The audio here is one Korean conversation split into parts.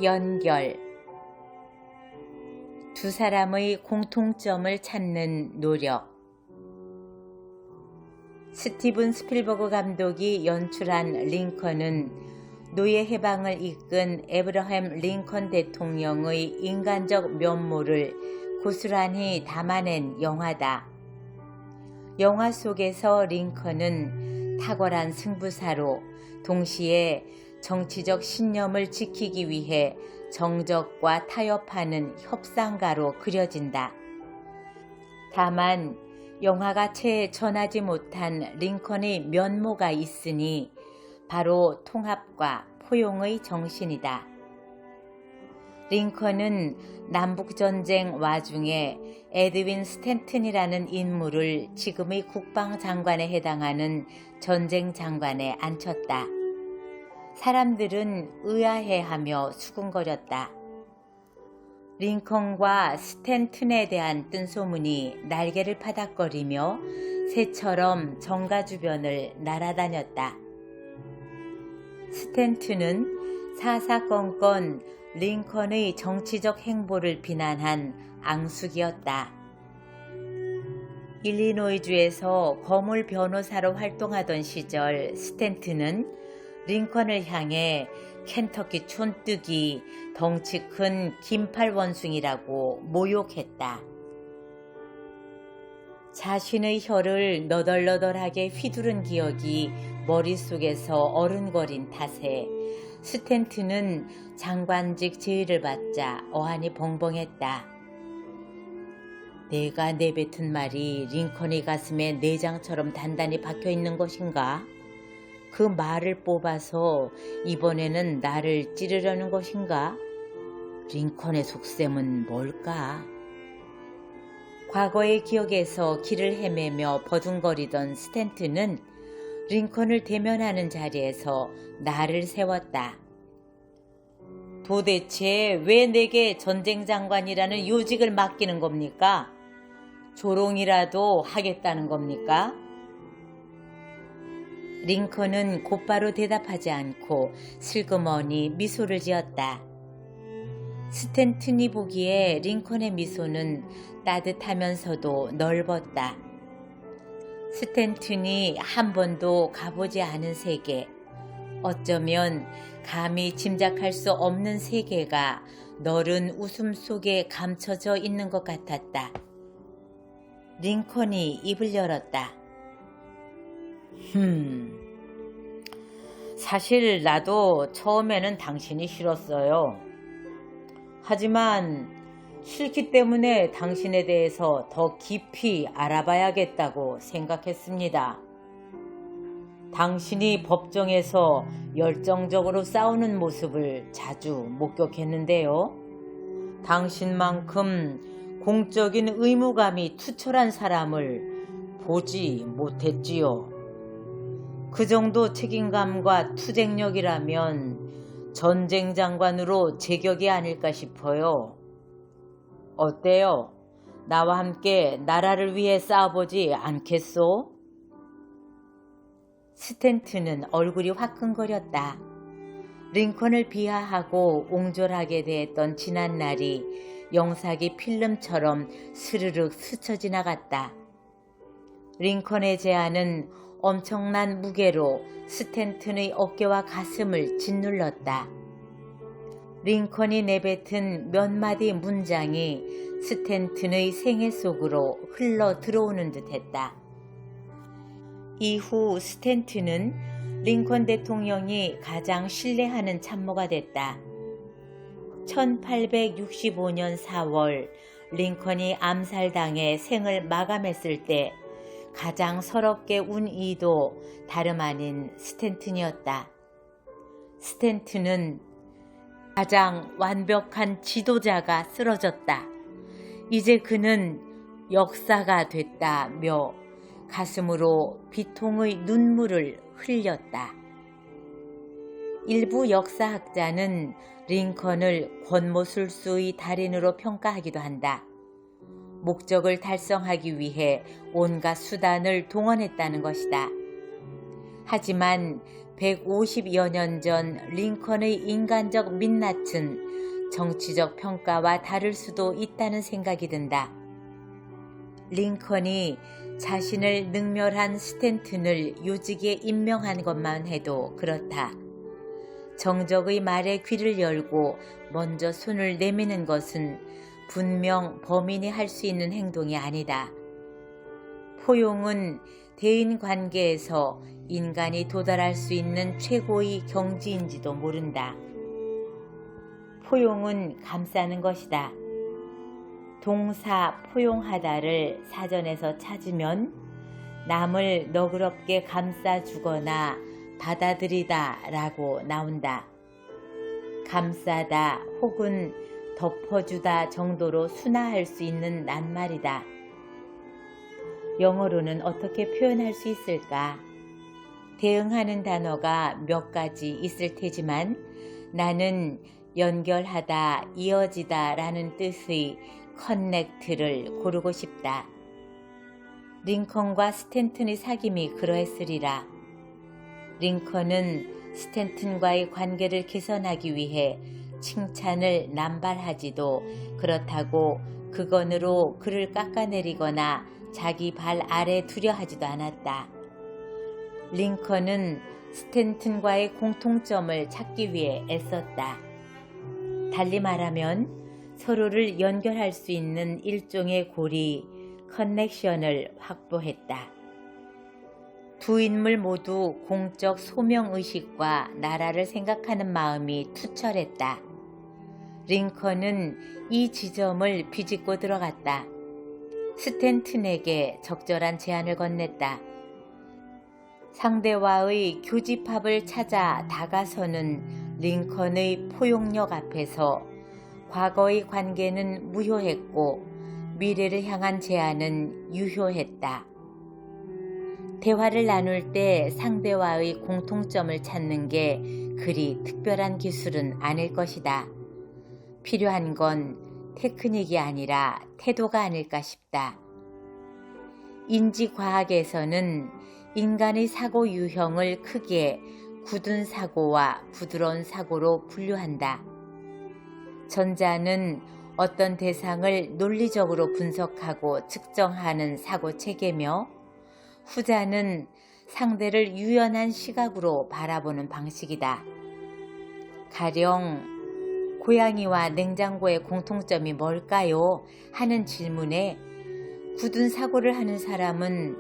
연결. 두 사람의 공통점을 찾는 노력. 스티븐 스필버그 감독이 연출한 링컨은 노예 해방을 이끈 에브러햄 링컨 대통령의 인간적 면모를 고스란히 담아낸 영화다. 영화 속에서 링컨은 탁월한 승부사로 동시에 정치적 신념을 지키기 위해 정적과 타협하는 협상가로 그려진다. 다만 영화가 채 전하지 못한 링컨의 면모가 있으니 바로 통합과 포용의 정신이다. 링컨은 남북전쟁 와중에 에드윈 스탠튼이라는 인물을 지금의 국방장관에 해당하는 전쟁장관에 앉혔다. 사람들은 의아해하며 수군거렸다. 링컨과 스탠튼에 대한 뜬소문이 날개를 파닥거리며 새처럼 정가 주변을 날아다녔다. 스탠튼은 사사건건 링컨의 정치적 행보를 비난한 앙숙이었다. 일리노이주에서 거물 변호사로 활동하던 시절 스탠튼은 링컨을 향해 켄터키 촌뜨기, 덩치 큰 긴팔 원숭이라고 모욕했다. 자신의 혀를 너덜너덜하게 휘두른 기억이 머릿속에서 어른거린 탓에 스탠튼은 장관직 제의를 받자 어안이 벙벙했다. 내가 내뱉은 말이 링컨의 가슴에 내장처럼 단단히 박혀있는 것인가? 그 말을 뽑아서 이번에는 나를 찌르려는 것인가? 링컨의 속셈은 뭘까? 과거의 기억에서 길을 헤매며 버둥거리던 스탠튼은 링컨을 대면하는 자리에서 나를 세웠다. 도대체 왜 내게 전쟁장관이라는 요직을 맡기는 겁니까? 조롱이라도 하겠다는 겁니까? 링컨은 곧바로 대답하지 않고 슬그머니 미소를 지었다. 스탠튼이 보기에 링컨의 미소는 따뜻하면서도 넓었다. 스탠튼이 한 번도 가보지 않은 세계, 어쩌면 감히 짐작할 수 없는 세계가 너른 웃음 속에 감춰져 있는 것 같았다. 링컨이 입을 열었다. 사실 나도 처음에는 당신이 싫었어요. 하지만 싫기 때문에 당신에 대해서 더 깊이 알아봐야겠다고 생각했습니다. 당신이 법정에서 열정적으로 싸우는 모습을 자주 목격했는데요. 당신만큼 공적인 의무감이 투철한 사람을 보지 못했지요. 그 정도 책임감과 투쟁력이라면 전쟁장관으로 제격이 아닐까 싶어요. 어때요? 나와 함께 나라를 위해 싸워보지 않겠소? 스탠튼은 얼굴이 화끈거렸다. 링컨을 비하하고 옹졸하게 대했던 지난 날이 영상이 필름처럼 스르륵 스쳐 지나갔다. 링컨의 제안은 엄청난 무게로 스탠튼의 어깨와 가슴을 짓눌렀다. 링컨이 내뱉은 몇 마디 문장이 스탠튼의 생애 속으로 흘러 들어오는 듯했다. 이후 스탠튼은 링컨 대통령이 가장 신뢰하는 참모가 됐다. 1865년 4월 링컨이 암살당해 생을 마감했을 때 가장 서럽게 운 이도 다름 아닌 스탠튼이었다. 스탠튼은 가장 완벽한 지도자가 쓰러졌다. 이제 그는 역사가 됐다며 가슴으로 비통의 눈물을 흘렸다. 일부 역사학자는 링컨을 권모술수의 달인으로 평가하기도 한다. 목적을 달성하기 위해 온갖 수단을 동원했다는 것이다. 하지만 150여 년 전 링컨의 인간적 민낯은 정치적 평가와 다를 수도 있다는 생각이 든다. 링컨이 자신을 능멸한 스탠튼을 요직에 임명한 것만 해도 그렇다. 정적의 말에 귀를 열고 먼저 손을 내미는 것은 분명 범인이 할 수 있는 행동이 아니다. 포용은 대인 관계에서 인간이 도달할 수 있는 최고의 경지인지도 모른다. 포용은 감싸는 것이다. 동사 포용하다를 사전에서 찾으면 남을 너그럽게 감싸주거나 받아들이다 라고 나온다. 감싸다 혹은 덮어주다 정도로 순화할 수 있는 낱말이다. 영어로는 어떻게 표현할 수 있을까? 대응하는 단어가 몇 가지 있을 테지만 나는 연결하다, 이어지다 라는 뜻의 커넥트를 고르고 싶다. 링컨과 스탠튼의 사귐이 그러했으리라. 링컨은 스탠튼과의 관계를 개선하기 위해 칭찬을 남발하지도 그렇다고 그건으로 그를 깎아내리거나 자기 발 아래 두려 하지도 않았다. 링컨은 스탠튼과의 공통점을 찾기 위해 애썼다. 달리 말하면 서로를 연결할 수 있는 일종의 고리, 커넥션을 확보했다. 두 인물 모두 공적 소명의식과 나라를 생각하는 마음이 투철했다. 링컨은 이 지점을 비집고 들어갔다. 스탠튼에게 적절한 제안을 건넸다. 상대와의 교집합을 찾아 다가서는 링컨의 포용력 앞에서 과거의 관계는 무효했고 미래를 향한 제안은 유효했다. 대화를 나눌 때 상대와의 공통점을 찾는 게 그리 특별한 기술은 아닐 것이다. 필요한 건 테크닉이 아니라 태도가 아닐까 싶다. 인지과학에서는 인간의 사고 유형을 크게 굳은 사고와 부드러운 사고로 분류한다. 전자는 어떤 대상을 논리적으로 분석하고 측정하는 사고 체계며 후자는 상대를 유연한 시각으로 바라보는 방식이다. 가령 고양이와 냉장고의 공통점이 뭘까요? 하는 질문에 굳은 사고를 하는 사람은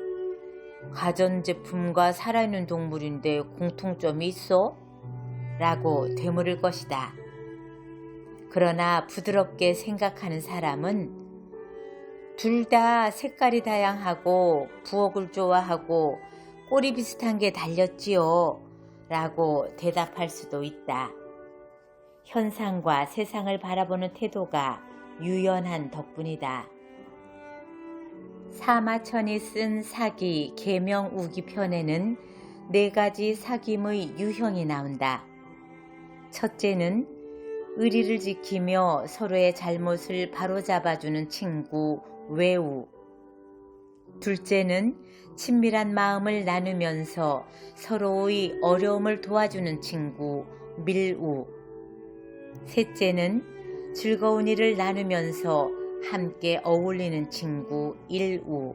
가전제품과 살아있는 동물인데 공통점이 있어? 라고 되물을 것이다. 그러나 부드럽게 생각하는 사람은 둘 다 색깔이 다양하고 부엌을 좋아하고 꼬리 비슷한 게 달렸지요 라고 대답할 수도 있다. 현상과 세상을 바라보는 태도가 유연한 덕분이다. 사마천이 쓴 사기 계명우기 편에는 4가지 사귐의 유형이 나온다. 첫째는 의리를 지키며 서로의 잘못을 바로잡아주는 친구 외우. 둘째는 친밀한 마음을 나누면서 서로의 어려움을 도와주는 친구 밀우. 셋째는 즐거운 일을 나누면서 함께 어울리는 친구 일우.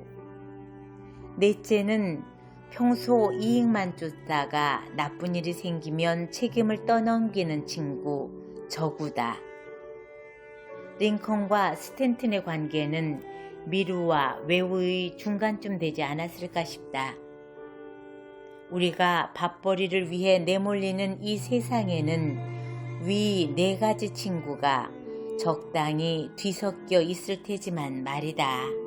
넷째는 평소 이익만 쫓다가 나쁜 일이 생기면 책임을 떠넘기는 친구 저구다. 링컨과 스탠튼의 관계는 미루와 외우의 중간쯤 되지 않았을까 싶다. 우리가 밥벌이를 위해 내몰리는 이 세상에는 위 4가지 친구가 적당히 뒤섞여 있을 테지만 말이다.